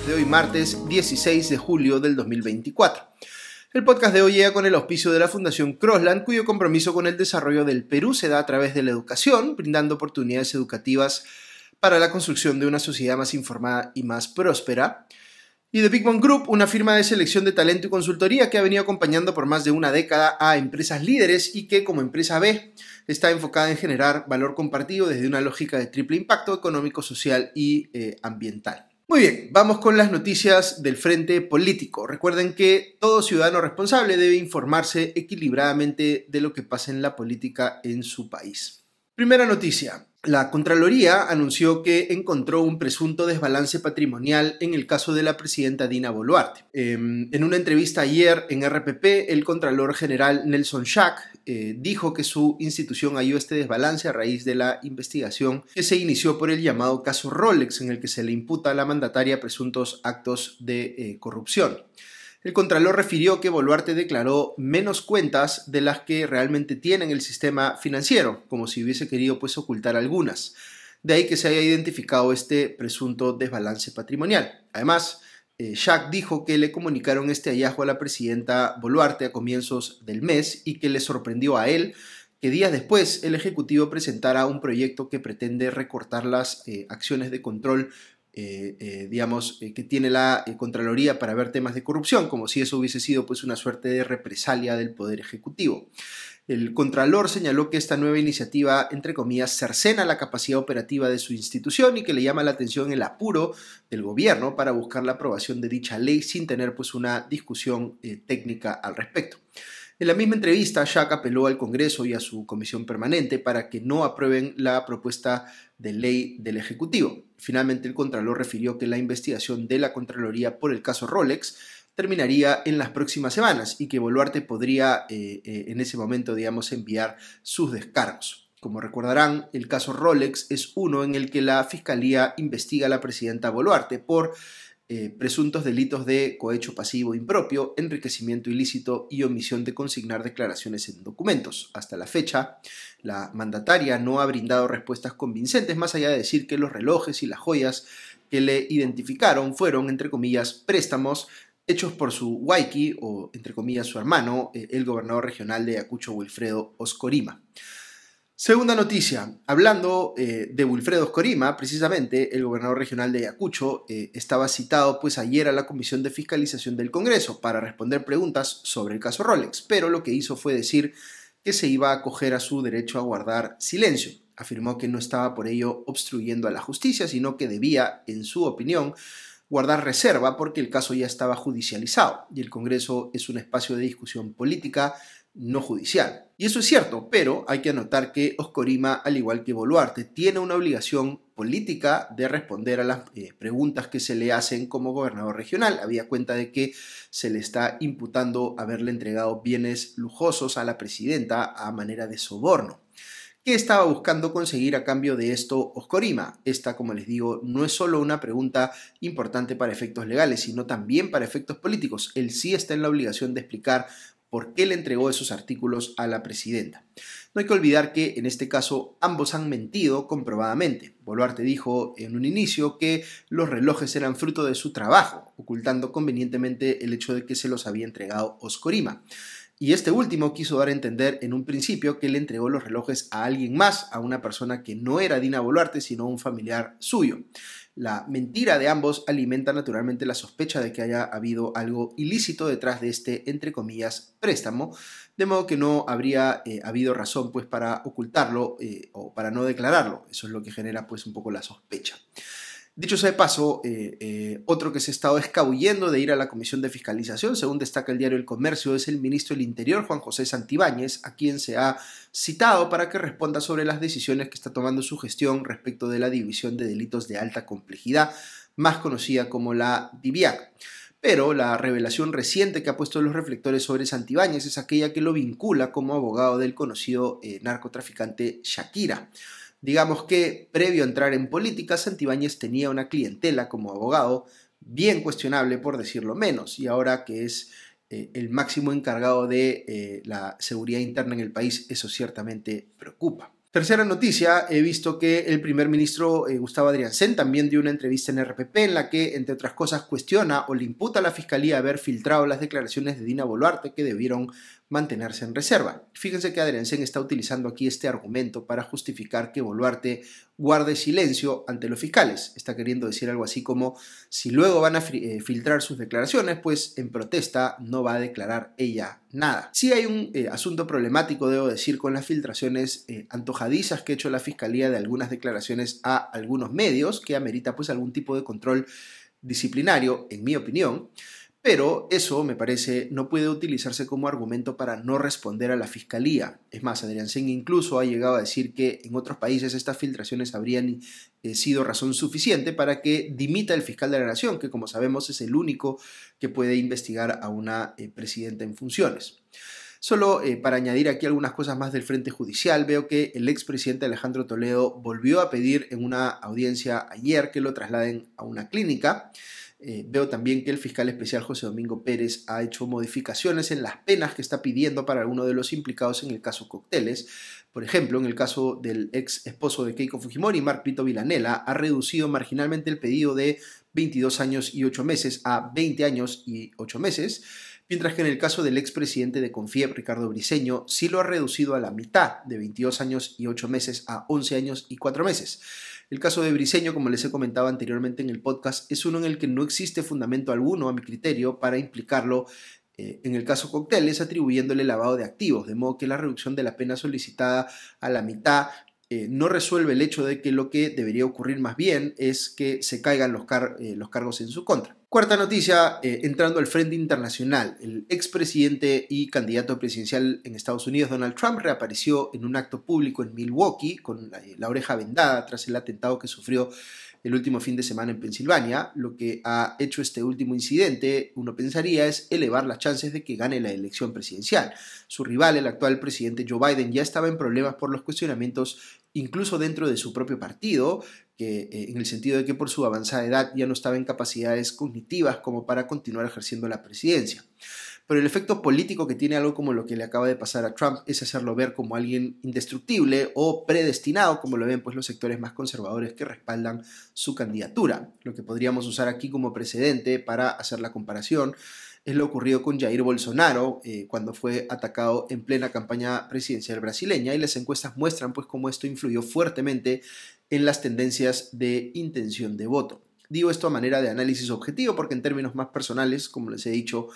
de hoy martes 16 de julio del 2024. El podcast de hoy llega con el auspicio de la Fundación Crosland, cuyo compromiso con el desarrollo del Perú se da a través de la educación, brindando oportunidades educativas para la construcción de una sociedad más informada y más próspera. Y The Big Bang Group, una firma de selección de talento y consultoría que ha venido acompañando por más de una década a empresas líderes y que, como empresa B, está enfocada en generar valor compartido desde una lógica de triple impacto económico, social y ambiental. Muy bien, vamos con las noticias del frente político. Recuerden que todo ciudadano responsable debe informarse equilibradamente de lo que pasa en la política en su país. Primera noticia. La Contraloría anunció que encontró un presunto desbalance patrimonial en el caso de la presidenta Dina Boluarte. En una entrevista ayer en RPP, el Contralor General Nelson Schack dijo que su institución halló este desbalance a raíz de la investigación que se inició por el llamado caso Rolex, en el que se le imputa a la mandataria presuntos actos de corrupción. El Contralor refirió que Boluarte declaró menos cuentas de las que realmente tiene en el sistema financiero, como si hubiese querido ocultar algunas. De ahí que se haya identificado este presunto desbalance patrimonial. Además, Schack dijo que le comunicaron este hallazgo a la presidenta Boluarte a comienzos del mes y que le sorprendió a él que días después el Ejecutivo presentara un proyecto que pretende recortar las acciones de control que tiene la Contraloría para ver temas de corrupción, como si eso hubiese sido una suerte de represalia del Poder Ejecutivo. El Contralor señaló que esta nueva iniciativa, entre comillas, cercena la capacidad operativa de su institución y que le llama la atención el apuro del gobierno para buscar la aprobación de dicha ley sin tener una discusión técnica al respecto. En la misma entrevista, Schack apeló al Congreso y a su comisión permanente para que no aprueben la propuesta de ley del Ejecutivo. Finalmente, el Contralor refirió que la investigación de la Contraloría por el caso Rolex terminaría en las próximas semanas y que Boluarte podría en ese momento, enviar sus descargos. Como recordarán, el caso Rolex es uno en el que la Fiscalía investiga a la presidenta Boluarte por presuntos delitos de cohecho pasivo impropio, enriquecimiento ilícito y omisión de consignar declaraciones en documentos. Hasta la fecha, la mandataria no ha brindado respuestas convincentes, más allá de decir que los relojes y las joyas que le identificaron fueron, entre comillas, préstamos hechos por su huayqui, o entre comillas su hermano, el gobernador regional de Ayacucho, Wilfredo Oscorima. Segunda noticia, hablando de Wilfredo Oscorima, precisamente el gobernador regional de Ayacucho estaba citado ayer a la Comisión de Fiscalización del Congreso para responder preguntas sobre el caso Rolex, pero lo que hizo fue decir que se iba a acoger a su derecho a guardar silencio. Afirmó que no estaba por ello obstruyendo a la justicia, sino que debía, en su opinión, guardar reserva porque el caso ya estaba judicializado y el Congreso es un espacio de discusión política, no judicial. Y eso es cierto, pero hay que anotar que Oscorima, al igual que Boluarte, tiene una obligación política de responder a las preguntas que se le hacen como gobernador regional, habida cuenta de que se le está imputando haberle entregado bienes lujosos a la presidenta a manera de soborno. ¿Qué estaba buscando conseguir a cambio de esto Oscorima? Esta, como les digo, no es solo una pregunta importante para efectos legales, sino también para efectos políticos. Él sí está en la obligación de explicar por qué le entregó esos artículos a la presidenta. No hay que olvidar que en este caso ambos han mentido comprobadamente. Boluarte dijo en un inicio que los relojes eran fruto de su trabajo, ocultando convenientemente el hecho de que se los había entregado Oscorima. Y este último quiso dar a entender en un principio que le entregó los relojes a alguien más, a una persona que no era Dina Boluarte, sino un familiar suyo. La mentira de ambos alimenta naturalmente la sospecha de que haya habido algo ilícito detrás de este, entre comillas, préstamo, de modo que no habría habido razón para ocultarlo o para no declararlo. Eso es lo que genera un poco la sospecha. Dicho sea de paso, otro que se ha estado escabullendo de ir a la Comisión de Fiscalización, según destaca el diario El Comercio, es el ministro del Interior, Juan José Santibáñez, a quien se ha citado para que responda sobre las decisiones que está tomando su gestión respecto de la División de Delitos de Alta Complejidad, más conocida como la DIVIAC. Pero la revelación reciente que ha puesto los reflectores sobre Santibáñez es aquella que lo vincula como abogado del conocido narcotraficante Shakira. Digamos que, previo a entrar en política, Santibáñez tenía una clientela como abogado bien cuestionable, por decirlo menos, y ahora que es el máximo encargado de la seguridad interna en el país, eso ciertamente preocupa. Tercera noticia, he visto que el primer ministro Gustavo Adrianzen también dio una entrevista en RPP en la que, entre otras cosas, cuestiona o le imputa a la fiscalía haber filtrado las declaraciones de Dina Boluarte que debieron mantenerse en reserva. Fíjense que Adrianzen está utilizando aquí este argumento para justificar que Boluarte guarde silencio ante los fiscales. Está queriendo decir algo así como, si luego van a filtrar sus declaraciones, pues en protesta no va a declarar ella nada. Sí hay un asunto problemático, debo decir, con las filtraciones antojadizas que ha hecho la fiscalía de algunas declaraciones a algunos medios, que amerita pues algún tipo de control disciplinario, en mi opinión. Pero eso, me parece, no puede utilizarse como argumento para no responder a la fiscalía. Es más, Adrianzen incluso ha llegado a decir que en otros países estas filtraciones habrían sido razón suficiente para que dimita el fiscal de la Nación, que como sabemos es el único que puede investigar a una presidenta en funciones. Solo para añadir aquí algunas cosas más del frente judicial, veo que el expresidente Alejandro Toledo volvió a pedir en una audiencia ayer que lo trasladen a una clínica. Veo también que el fiscal especial José Domingo Pérez ha hecho modificaciones en las penas que está pidiendo para algunos de los implicados en el caso Cocteles. Por ejemplo, en el caso del ex esposo de Keiko Fujimori, Mark Brito Villanela, ha reducido marginalmente el pedido de 22 años y 8 meses a 20 años y 8 meses, mientras que en el caso del expresidente de Confiep, Ricardo Briceño, sí lo ha reducido a la mitad, de 22 años y 8 meses a 11 años y 4 meses. El caso de Briceño, como les he comentado anteriormente en el podcast, es uno en el que no existe fundamento alguno, a mi criterio, para implicarlo en el caso Cocteles, atribuyéndole lavado de activos, de modo que la reducción de la pena solicitada a la mitad no resuelve el hecho de que lo que debería ocurrir más bien es que se caigan los cargos en su contra. Cuarta noticia, entrando al frente internacional, el expresidente y candidato presidencial en Estados Unidos, Donald Trump, reapareció en un acto público en Milwaukee con la oreja vendada tras el atentado que sufrió el último fin de semana en Pensilvania. Lo que ha hecho este último incidente, uno pensaría, es elevar las chances de que gane la elección presidencial. Su rival, el actual presidente Joe Biden, ya estaba en problemas por los cuestionamientos incluso dentro de su propio partido, que en el sentido de que por su avanzada edad ya no estaba en capacidades cognitivas como para continuar ejerciendo la presidencia. Pero el efecto político que tiene algo como lo que le acaba de pasar a Trump es hacerlo ver como alguien indestructible o predestinado, como lo ven pues los sectores más conservadores que respaldan su candidatura. Lo que podríamos usar aquí como precedente para hacer la comparación es lo ocurrido con Jair Bolsonaro cuando fue atacado en plena campaña presidencial brasileña, y las encuestas muestran pues cómo esto influyó fuertemente en las tendencias de intención de voto. Digo esto a manera de análisis objetivo porque en términos más personales, como les he dicho,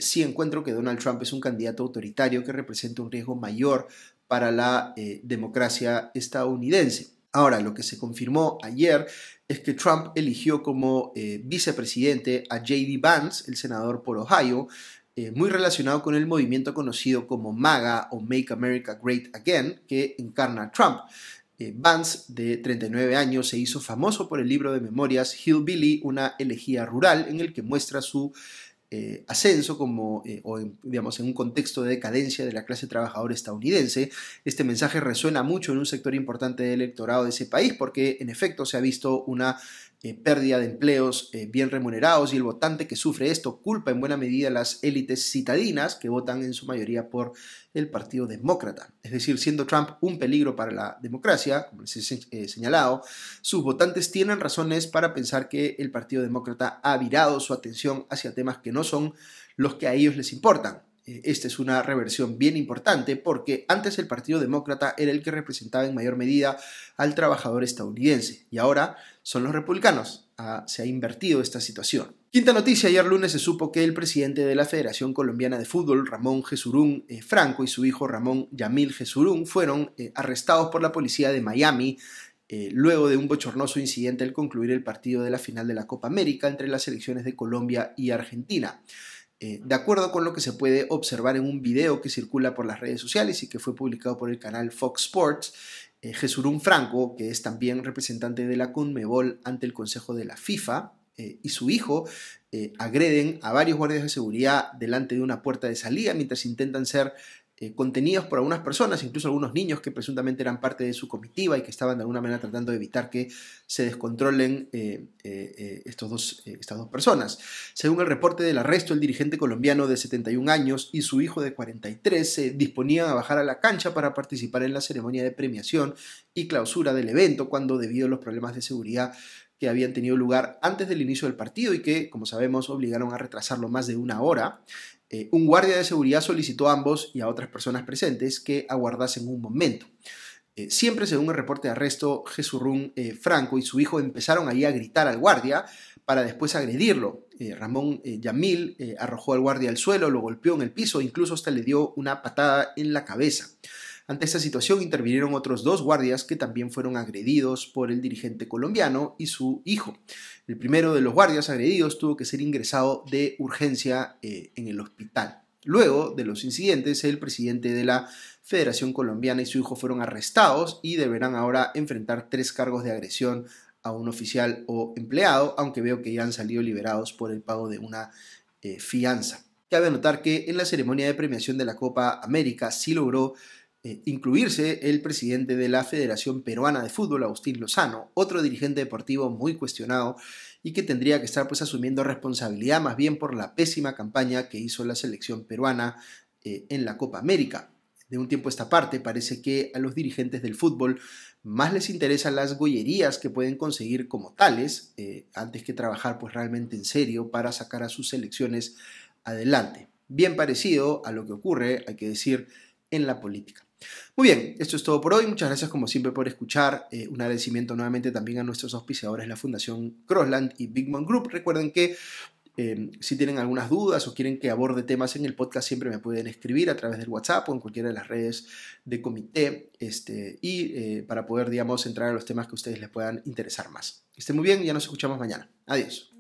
sí encuentro que Donald Trump es un candidato autoritario que representa un riesgo mayor para la democracia estadounidense. Ahora, lo que se confirmó ayer es que Trump eligió como vicepresidente a J.D. Vance, el senador por Ohio, muy relacionado con el movimiento conocido como MAGA o Make America Great Again, que encarna a Trump. Vance, de 39 años, se hizo famoso por el libro de memorias Hillbilly, una elegía rural, en el que muestra su ascenso en un contexto de decadencia de la clase trabajadora estadounidense. Este mensaje resuena mucho en un sector importante del electorado de ese país porque en efecto se ha visto una pérdida de empleos bien remunerados, y el votante que sufre esto culpa en buena medida a las élites citadinas que votan en su mayoría por el Partido Demócrata. Es decir, siendo Trump un peligro para la democracia, como les he señalado, sus votantes tienen razones para pensar que el Partido Demócrata ha virado su atención hacia temas que no son los que a ellos les importan. Esta es una reversión bien importante porque antes el Partido Demócrata era el que representaba en mayor medida al trabajador estadounidense y ahora son los republicanos. Se ha invertido esta situación. Quinta noticia, ayer lunes se supo que el presidente de la Federación Colombiana de Fútbol, Ramón Jesurún Franco, y su hijo Ramón Yamil Jesurún fueron arrestados por la policía de Miami luego de un bochornoso incidente al concluir el partido de la final de la Copa América entre las selecciones de Colombia y Argentina. De acuerdo con lo que se puede observar en un video que circula por las redes sociales y que fue publicado por el canal Fox Sports, Jesurún Franco, que es también representante de la CONMEBOL ante el Consejo de la FIFA, y su hijo agreden a varios guardias de seguridad delante de una puerta de salida mientras intentan ser contenidos por algunas personas, incluso algunos niños que presuntamente eran parte de su comitiva y que estaban de alguna manera tratando de evitar que se descontrolen estas dos personas. Según el reporte del arresto, el dirigente colombiano de 71 años y su hijo de 43 se disponían a bajar a la cancha para participar en la ceremonia de premiación y clausura del evento, cuando debido a los problemas de seguridad que habían tenido lugar antes del inicio del partido y que, como sabemos, obligaron a retrasarlo más de una hora, un guardia de seguridad solicitó a ambos y a otras personas presentes que aguardasen un momento. Siempre según el reporte de arresto, Jesurún Franco y su hijo empezaron ahí a gritar al guardia para después agredirlo. Ramón Yamil arrojó al guardia al suelo, lo golpeó en el piso, incluso hasta le dio una patada en la cabeza. Ante esta situación intervinieron otros 2 guardias que también fueron agredidos por el dirigente colombiano y su hijo. El primero de los guardias agredidos tuvo que ser ingresado de urgencia en el hospital. Luego de los incidentes, el presidente de la Federación Colombiana y su hijo fueron arrestados y deberán ahora enfrentar 3 cargos de agresión a un oficial o empleado, aunque veo que ya han salido liberados por el pago de una fianza. Cabe notar que en la ceremonia de premiación de la Copa América sí logró incluirse el presidente de la Federación Peruana de Fútbol, Agustín Lozano, otro dirigente deportivo muy cuestionado y que tendría que estar asumiendo responsabilidad más bien por la pésima campaña que hizo la selección peruana en la Copa América. De un tiempo a esta parte parece que a los dirigentes del fútbol más les interesan las gollerías que pueden conseguir como tales, antes que trabajar realmente en serio para sacar a sus selecciones adelante. Bien parecido a lo que ocurre, hay que decir, en la política. Muy bien, esto es todo por hoy. Muchas gracias como siempre por escuchar. Un agradecimiento nuevamente también a nuestros auspiciadores, la Fundación Crossland y Big Mom Group. Recuerden que si tienen algunas dudas o quieren que aborde temas en el podcast, siempre me pueden escribir a través del WhatsApp o en cualquiera de las redes de comité para poder, entrar a los temas que a ustedes les puedan interesar más. Que estén muy bien y ya nos escuchamos mañana. Adiós.